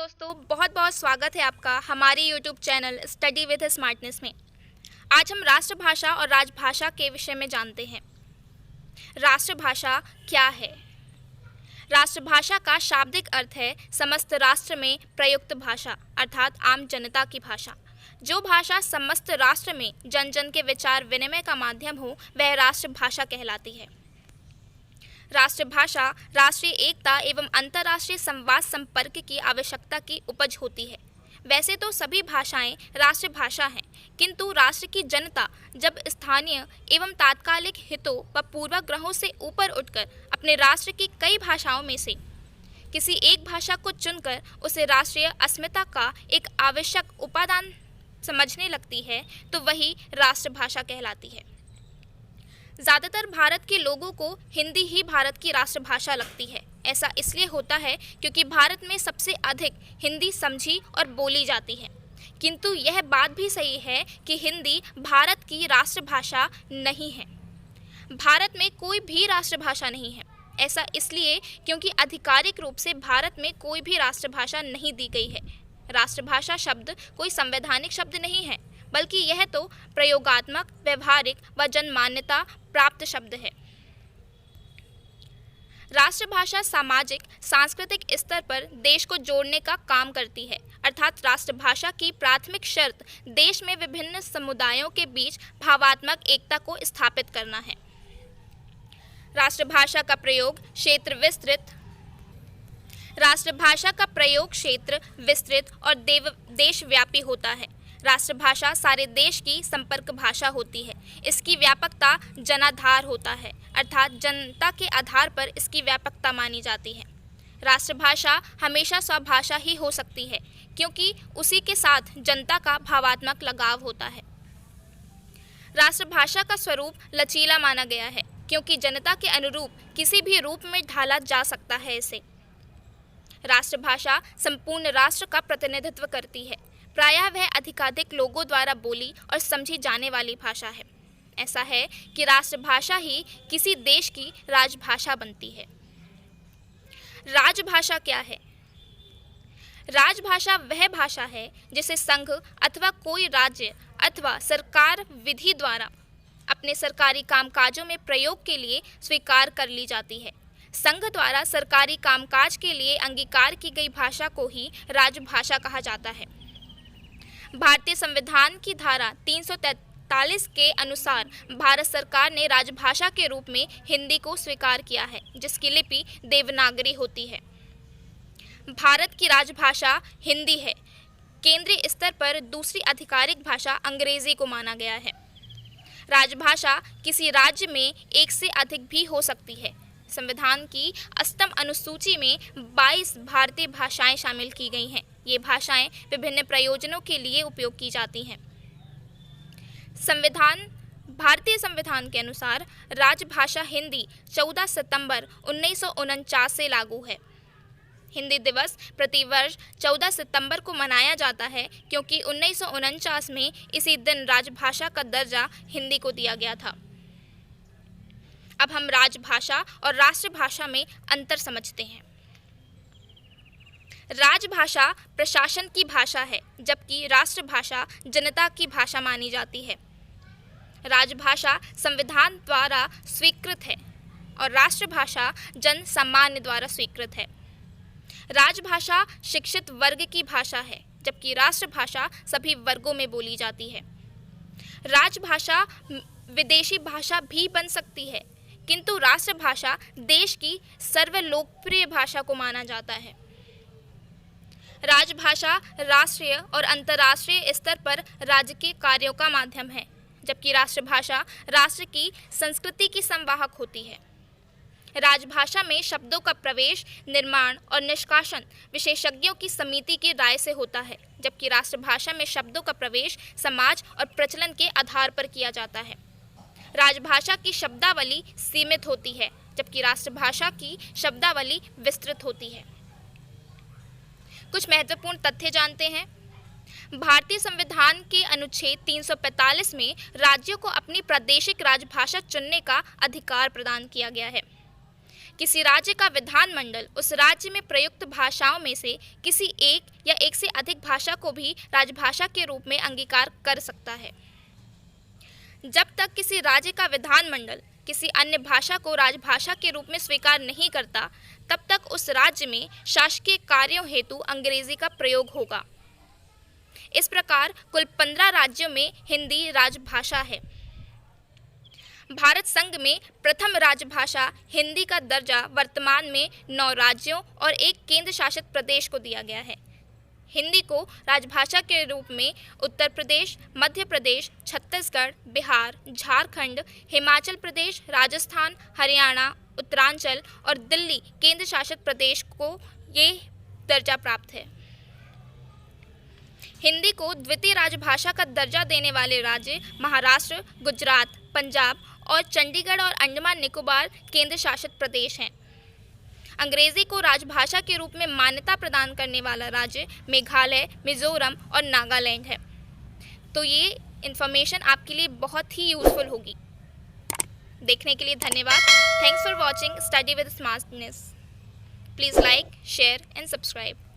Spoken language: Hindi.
दोस्तों, बहुत बहुत स्वागत है आपका हमारे YouTube channel study with smartness में। आज हम राष्ट्रभाषा और राजभाषा के विषय में जानते हैं। राष्ट्रभाषा क्या है? राष्ट्रभाषा का शाब्दिक अर्थ है समस्त राष्ट्र में प्रयुक्त भाषा, अर्थात आम जनता की भाषा। जो भाषा समस्त राष्ट्र में जन जन के विचार विनिमय का माध्यम हो, वह राष्ट्रभाषा कहलाती है। राष्ट्रभाषा राष्ट्रीय एकता एवं अंतर्राष्ट्रीय संवाद संपर्क की आवश्यकता की उपज होती है। वैसे तो सभी भाषाएं राष्ट्रभाषा हैं, किंतु राष्ट्र की जनता जब स्थानीय एवं तात्कालिक हितों व पूर्वाग्रहों से ऊपर उठकर अपने राष्ट्र की कई भाषाओं में से किसी एक भाषा को चुनकर उसे राष्ट्रीय अस्मिता का एक आवश्यक उपादान समझने लगती है, तो वही राष्ट्रभाषा कहलाती है। ज़्यादातर भारत के लोगों को हिंदी ही भारत की राष्ट्रभाषा लगती है। ऐसा इसलिए होता है क्योंकि भारत में सबसे अधिक हिंदी समझी और बोली जाती है। किंतु यह बात भी सही है कि हिंदी भारत की राष्ट्रभाषा नहीं है। भारत में कोई भी राष्ट्रभाषा नहीं है। ऐसा इसलिए क्योंकि आधिकारिक रूप से भारत में कोई भी राष्ट्रभाषा नहीं दी गई है। राष्ट्रभाषा शब्द कोई संवैधानिक शब्द नहीं है, बल्कि यह तो प्रयोगात्मक, व्यवहारिक व जनमान्यता प्राप्त शब्द है। राष्ट्रभाषा सामाजिक सांस्कृतिक स्तर पर देश को जोड़ने का काम करती है, अर्थात राष्ट्रभाषा की प्राथमिक शर्त देश में विभिन्न समुदायों के बीच भावात्मक एकता को स्थापित करना है। राष्ट्रभाषा का प्रयोग क्षेत्र विस्तृत और देशव्यापी होता है। राष्ट्रभाषा सारे देश की संपर्क भाषा होती है। इसकी व्यापकता जनाधार होता है, अर्थात जनता के आधार पर इसकी व्यापकता मानी जाती है। राष्ट्रभाषा हमेशा स्वभाषा ही हो सकती है, क्योंकि उसी के साथ जनता का भावात्मक लगाव होता है। राष्ट्रभाषा का स्वरूप लचीला माना गया है, क्योंकि जनता के अनुरूप किसी भी रूप में ढाला जा सकता है। इसे राष्ट्रभाषा संपूर्ण राष्ट्र का प्रतिनिधित्व करती है। प्रायः वह अधिकाधिक लोगों द्वारा बोली और समझी जाने वाली भाषा है। ऐसा है कि राष्ट्रभाषा ही किसी देश की राजभाषा बनती है। राजभाषा क्या है? राजभाषा वह भाषा है जिसे संघ अथवा कोई राज्य अथवा सरकार विधि द्वारा अपने सरकारी कामकाजों में प्रयोग के लिए स्वीकार कर ली जाती है। संघ द्वारा सरकारी कामकाज के लिए अंगीकार की गई भाषा को ही राजभाषा कहा जाता है। भारतीय संविधान की धारा 343 के अनुसार भारत सरकार ने राजभाषा के रूप में हिंदी को स्वीकार किया है, जिसकी लिपि देवनागरी होती है। भारत की राजभाषा हिंदी है। केंद्रीय स्तर पर दूसरी आधिकारिक भाषा अंग्रेजी को माना गया है। राजभाषा किसी राज्य में एक से अधिक भी हो सकती है। संविधान की 8वीं अनुसूची में 22 भारतीय भाषाएं शामिल की गई हैं। ये भाषाएं विभिन्न प्रयोजनों के लिए उपयोग की जाती हैं। भारतीय संविधान के अनुसार राजभाषा हिंदी 14 सितंबर 1949 से लागू है। हिंदी दिवस प्रतिवर्ष 14 सितंबर को मनाया जाता है, क्योंकि 1949 में इसी दिन राजभाषा का दर्जा हिंदी को दिया गया था। अब हम राजभाषा और राष्ट्रभाषा में अंतर समझते हैं। राजभाषा प्रशासन की भाषा है, जबकि राष्ट्रभाषा जनता की भाषा मानी जाती है। राजभाषा संविधान द्वारा स्वीकृत है और राष्ट्रभाषा जन सामान्य द्वारा स्वीकृत है। राजभाषा शिक्षित वर्ग की भाषा है, जबकि राष्ट्रभाषा सभी वर्गों में बोली जाती है। राजभाषा विदेशी भाषा भी बन सकती है, किंतु राष्ट्रभाषा देश की सर्वलोकप्रिय भाषा को माना जाता है। राजभाषा राष्ट्रीय और अंतर्राष्ट्रीय स्तर पर राज्य के कार्यों का माध्यम है, जबकि राष्ट्रभाषा राष्ट्र की संस्कृति की संवाहक होती है। राजभाषा में शब्दों का प्रवेश, निर्माण और निष्कासन विशेषज्ञों की समिति की राय से होता है, जबकि राष्ट्रभाषा में शब्दों का प्रवेश समाज और प्रचलन के आधार पर किया जाता है। राजभाषा की शब्दावली सीमित होती है, जबकि राष्ट्रभाषा की शब्दावली विस्तृत होती है। कुछ महत्वपूर्ण तथ्य जानते हैं। भारतीय संविधान के अनुच्छेद 345 में राज्यों को अपनी प्रादेशिक राजभाषा चुनने का अधिकार प्रदान किया गया है। किसी राज्य का विधानमंडल उस राज्य में प्रयुक्त भाषाओं में से किसी एक या एक से अधिक भाषा को भी राजभाषा के रूप में अंगीकार कर सकता है। जब तक किसी राज्य का विधानमंडल किसी अन्य भाषा को राजभाषा के रूप में स्वीकार नहीं करता, तब तक उस राज्य में शासकीय कार्यों हेतु अंग्रेजी का प्रयोग होगा। इस प्रकार कुल 15 राज्यों में हिंदी राजभाषा है। भारत संघ में प्रथम राजभाषा हिंदी का दर्जा वर्तमान में 9 राज्यों और एक केंद्र शासित प्रदेश को दिया गया है। हिंदी को राजभाषा के रूप में उत्तर प्रदेश, मध्य प्रदेश, छत्तीसगढ़, बिहार, झारखंड, हिमाचल प्रदेश, राजस्थान, हरियाणा, उत्तरांचल और दिल्ली केंद्र शासित प्रदेश को ये दर्जा प्राप्त है। हिंदी को द्वितीय राजभाषा का दर्जा देने वाले राज्य महाराष्ट्र, गुजरात, पंजाब और चंडीगढ़ और अंडमान निकोबार केंद्र शासित प्रदेश हैं। अंग्रेजी को राजभाषा के रूप में मान्यता प्रदान करने वाला राज्य मेघालय, मिजोरम और नागालैंड है। तो ये इन्फॉर्मेशन आपके लिए बहुत ही यूजफुल होगी। देखने के लिए धन्यवाद। Thanks for watching study with smartness. Please like, share and subscribe.